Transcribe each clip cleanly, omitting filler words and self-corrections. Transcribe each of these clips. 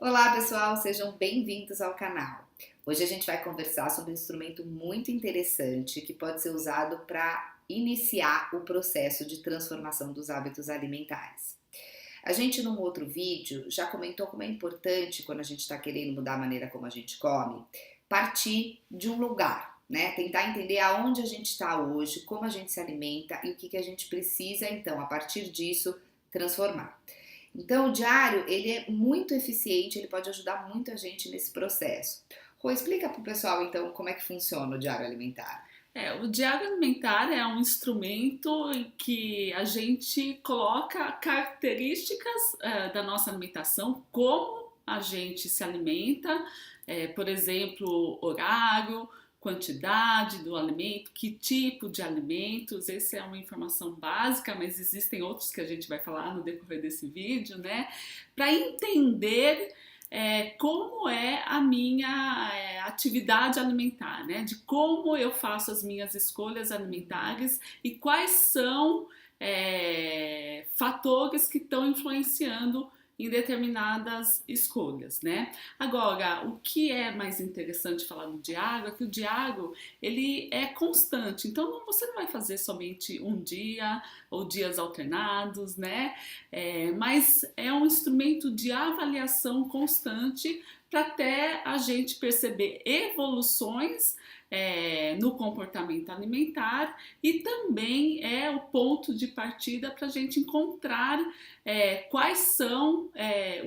Olá pessoal, sejam bem-vindos ao canal. Hoje a gente vai conversar sobre um instrumento muito interessante que pode ser usado para iniciar o processo de transformação dos hábitos alimentares. A gente, num outro vídeo, já comentou como é importante, quando a gente está querendo mudar a maneira como a gente come, partir de um lugar, né? Tentar entender aonde a gente está hoje, como a gente se alimenta e o que a gente precisa, então, a partir disso, transformar. Então, o diário, ele é muito eficiente, ele pode ajudar muito a gente nesse processo. Rô, explica para o pessoal, então, como é que funciona o diário alimentar. O diário alimentar é um instrumento em que a gente coloca características da nossa alimentação, como a gente se alimenta, por exemplo, horário, quantidade do alimento, que tipo de alimentos. Essa é uma informação básica, mas existem outros que a gente vai falar no decorrer desse vídeo, né? Para entender como é a minha atividade alimentar, né? De como eu faço as minhas escolhas alimentares e quais são fatores que estão influenciando em determinadas escolhas, né? Agora, o que é mais interessante falar do diário é que o diário ele é constante, então você não vai fazer somente um dia ou dias alternados, né? Mas é um instrumento de avaliação constante para até a gente perceber evoluções no comportamento alimentar e também é o ponto de partida para a gente encontrar quais são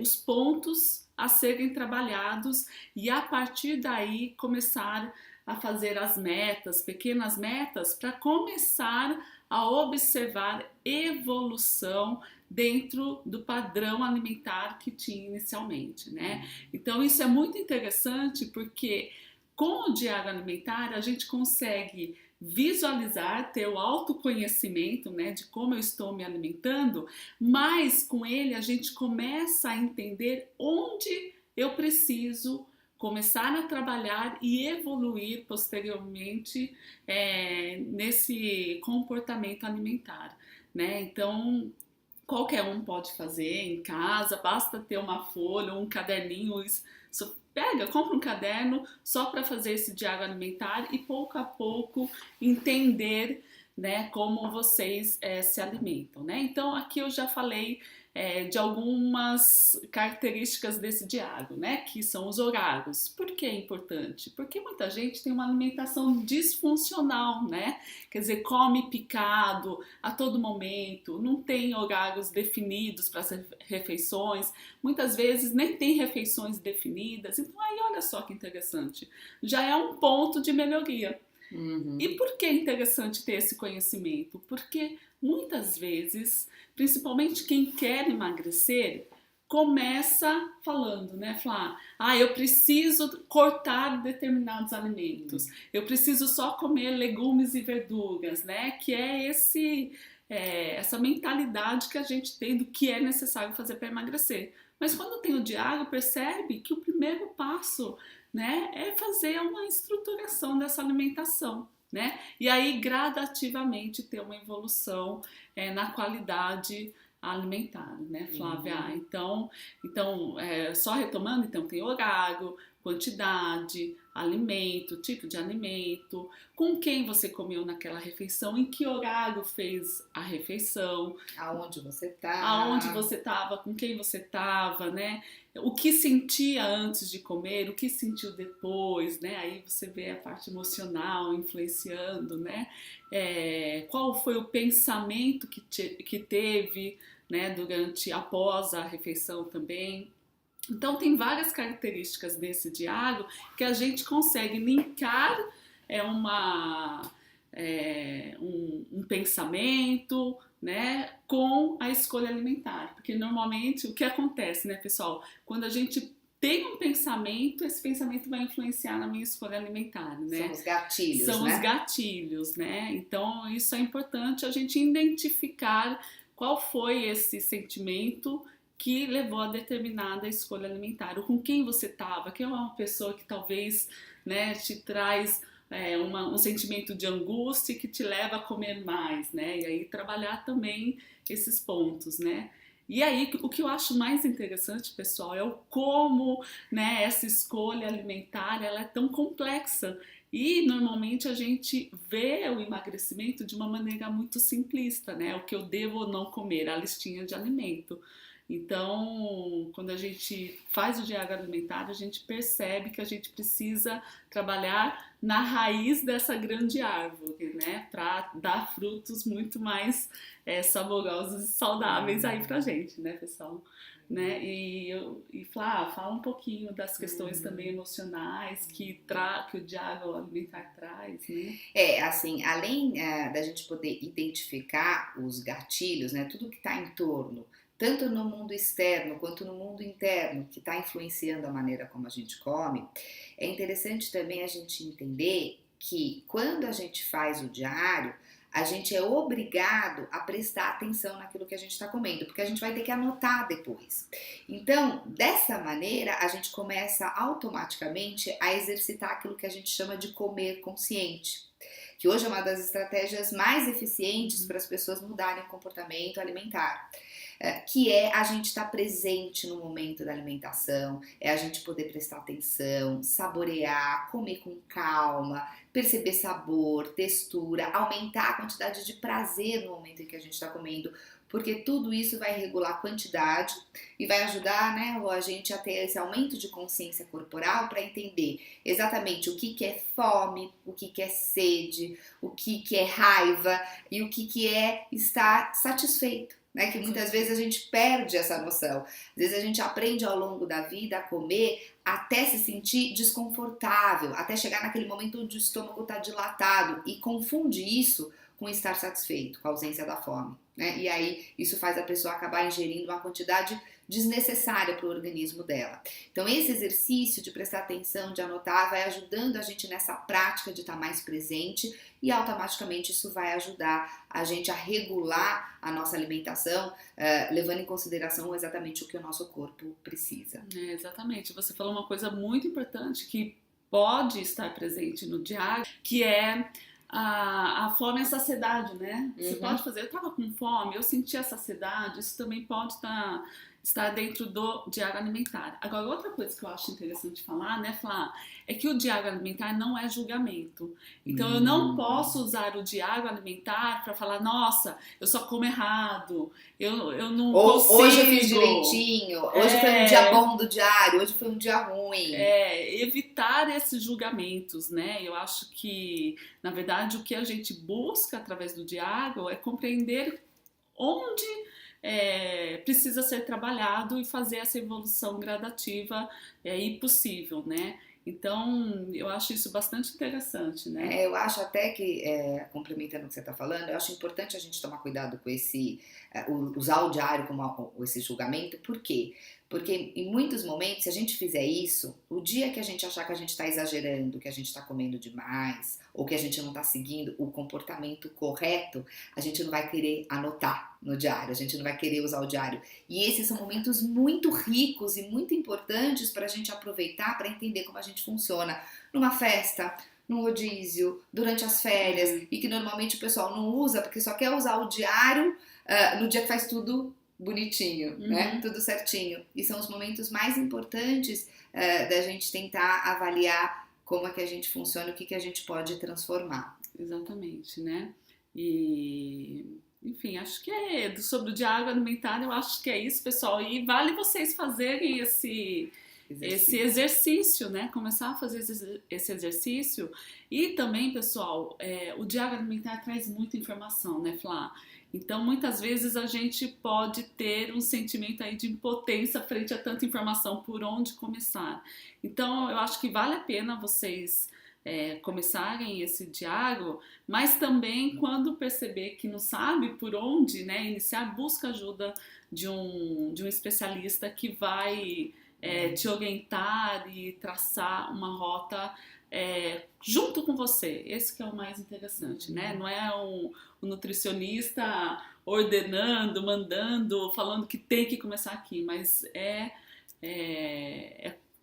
os pontos a serem trabalhados e a partir daí começar a fazer as metas, pequenas metas, para começar a observar evolução dentro do padrão alimentar que tinha inicialmente, né? Então isso é muito interessante porque com o diário alimentar a gente consegue visualizar, ter o autoconhecimento, né, de como eu estou me alimentando, mas com ele a gente começa a entender onde eu preciso começar a trabalhar e evoluir posteriormente nesse comportamento alimentar, né? Então qualquer um pode fazer em casa, basta ter uma folha ou um caderninho. Pega, compra um caderno só para fazer esse diário alimentar e pouco a pouco entender, né, como vocês se alimentam, né? Então aqui eu já falei de algumas características desse diário, né, que são os horários. Por que é importante? Porque muita gente tem uma alimentação disfuncional, né? Quer dizer, come picado a todo momento, não tem horários definidos para as refeições, muitas vezes nem tem refeições definidas. Então aí olha só que interessante, já é um ponto de melhoria. E Uhum. por que é interessante ter esse conhecimento? Porque muitas vezes, principalmente quem quer emagrecer, começa falando, né? Falar, eu preciso cortar determinados alimentos, eu preciso só comer legumes e verduras, né? Que é essa mentalidade que a gente tem do que é necessário fazer para emagrecer. Mas quando tem o diário, percebe que o primeiro passo, né, é fazer uma estruturação dessa alimentação, né? E aí gradativamente ter uma evolução na qualidade alimentar, né, Flávia? Uhum. Só retomando, então tem horário, quantidade, alimento, tipo de alimento, com quem você comeu naquela refeição, em que horário fez a refeição, Aonde você aonde tá? você estava, com quem você estava, né? O que sentia antes de comer, o que sentiu depois, né? Aí você vê a parte emocional influenciando, né? Qual foi o pensamento que teve, né? Após a refeição também. Então tem várias características desse diário que a gente consegue linkar uma um pensamento, né, com a escolha alimentar, porque normalmente o que acontece, né, pessoal, quando a gente tem um pensamento, esse pensamento vai influenciar na minha escolha alimentar, São né? os gatilhos, São os né? gatilhos, né? Então isso é importante a gente identificar qual foi esse sentimento que levou a determinada escolha alimentar, ou com quem você estava, que é uma pessoa que talvez, né, te traz um sentimento de angústia que te leva a comer mais, né? E aí trabalhar também esses pontos, né? E aí, o que eu acho mais interessante, pessoal, é o como, né, essa escolha alimentar ela é tão complexa. E normalmente a gente vê o emagrecimento de uma maneira muito simplista, né? O que eu devo ou não comer, a listinha de alimento. Então, quando a gente faz o diário alimentar, a gente percebe que a gente precisa trabalhar na raiz dessa grande árvore, né? Para dar frutos muito mais saborosos e saudáveis aí pra gente, né, pessoal? Né? E Flá, fala um pouquinho das questões também emocionais que o diário alimentar traz, né? Assim, além da gente poder identificar os gatilhos, né, tudo que está em torno, tanto no mundo externo quanto no mundo interno, que está influenciando a maneira como a gente come, é interessante também a gente entender que quando a gente faz o diário, a gente é obrigado a prestar atenção naquilo que a gente está comendo, porque a gente vai ter que anotar depois. Então, dessa maneira, a gente começa automaticamente a exercitar aquilo que a gente chama de comer consciente, que hoje é uma das estratégias mais eficientes para as pessoas mudarem o comportamento alimentar. Que é a gente estar presente no momento da alimentação, é a gente poder prestar atenção, saborear, comer com calma, perceber sabor, textura, aumentar a quantidade de prazer no momento em que a gente está comendo, porque tudo isso vai regular a quantidade e vai ajudar, né, a gente a ter esse aumento de consciência corporal para entender exatamente o que é fome, o que é sede, o que é raiva e o que é estar satisfeito. Né, que muitas vezes a gente perde essa noção. Às vezes a gente aprende ao longo da vida a comer até se sentir desconfortável, até chegar naquele momento onde o estômago está dilatado e confunde isso com estar satisfeito, com a ausência da fome. Né? E aí isso faz a pessoa acabar ingerindo uma quantidade desnecessária para o organismo dela. Então esse exercício de prestar atenção, de anotar, vai ajudando a gente nessa prática de estar mais presente e automaticamente isso vai ajudar a gente a regular a nossa alimentação, levando em consideração exatamente o que o nosso corpo precisa. Exatamente, você falou uma coisa muito importante que pode estar presente no diário, que é a fome e a saciedade, né? Você pode fazer, eu tava com fome, eu senti a saciedade, isso também pode estar dentro do diário alimentar. Agora, outra coisa que eu acho interessante falar, né, Flá, é que o diário alimentar não é julgamento. Então, eu não posso usar o diário alimentar para falar, nossa, eu só como errado, eu não consigo. Hoje eu fiz direitinho, hoje foi um dia bom do diário, hoje foi um dia ruim. Evitar esses julgamentos, né? Eu acho que, na verdade, o que a gente busca através do diário é compreender onde precisa ser trabalhado e fazer essa evolução gradativa e possível, né? Então, eu acho isso bastante interessante, né? Eu acho até que, complementando o que você está falando, eu acho importante a gente tomar cuidado com usar o diário como esse julgamento. Por quê? Porque em muitos momentos, se a gente fizer isso, o dia que a gente achar que a gente está exagerando, que a gente está comendo demais, ou que a gente não está seguindo o comportamento correto, a gente não vai querer anotar no diário, a gente não vai querer usar o diário. E esses são momentos muito ricos e muito importantes para a gente aproveitar, para entender como a gente funciona numa festa, num rodízio, durante as férias, e que normalmente o pessoal não usa porque só quer usar o diário no dia que faz tudo bonitinho, né? Tudo certinho. E são os momentos mais importantes da gente tentar avaliar como é que a gente funciona, o que a gente pode transformar. Exatamente, né? E, enfim, acho que sobre o diário alimentar, eu acho que é isso, pessoal. E vale vocês fazerem esse exercício, né? Começar a fazer esse exercício. E também, pessoal, o diário alimentar traz muita informação, né, Flá? Então, muitas vezes a gente pode ter um sentimento aí de impotência frente a tanta informação, por onde começar. Então, eu acho que vale a pena vocês começarem esse diário, mas também quando perceber que não sabe por onde, né, iniciar, busca ajuda de um especialista que vai te orientar e traçar uma rota junto com você. Esse que é o mais interessante, né? Não é um nutricionista ordenando, mandando, falando que tem que começar aqui, mas é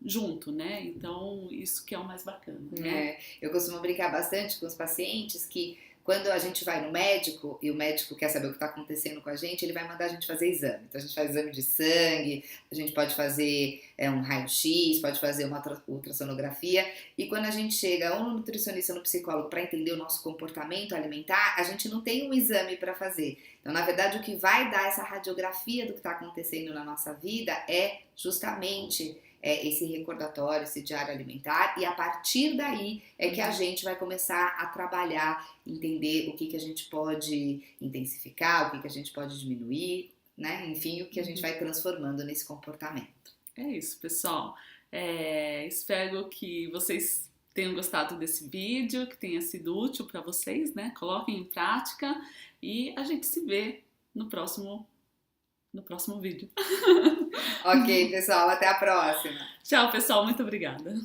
junto, né? Então, isso que é o mais bacana, né? Eu costumo brincar bastante com os pacientes que Quando a gente vai no médico e o médico quer saber o que está acontecendo com a gente, ele vai mandar a gente fazer exame. Então a gente faz exame de sangue, a gente pode fazer um raio-x, pode fazer uma ultrassonografia. E quando a gente chega ou no nutricionista ou no psicólogo para entender o nosso comportamento alimentar, a gente não tem um exame para fazer. Então, na verdade, o que vai dar essa radiografia do que está acontecendo na nossa vida é justamente esse recordatório, esse diário alimentar, e a partir daí é que a gente vai começar a trabalhar, entender o que a gente pode intensificar, o que a gente pode diminuir, né? Enfim, o que a gente vai transformando nesse comportamento. É isso, pessoal. Espero que vocês tenham gostado desse vídeo, que tenha sido útil para vocês, né? Coloquem em prática e a gente se vê no próximo vídeo. Ok, pessoal, até a próxima. Tchau, pessoal. Muito obrigada.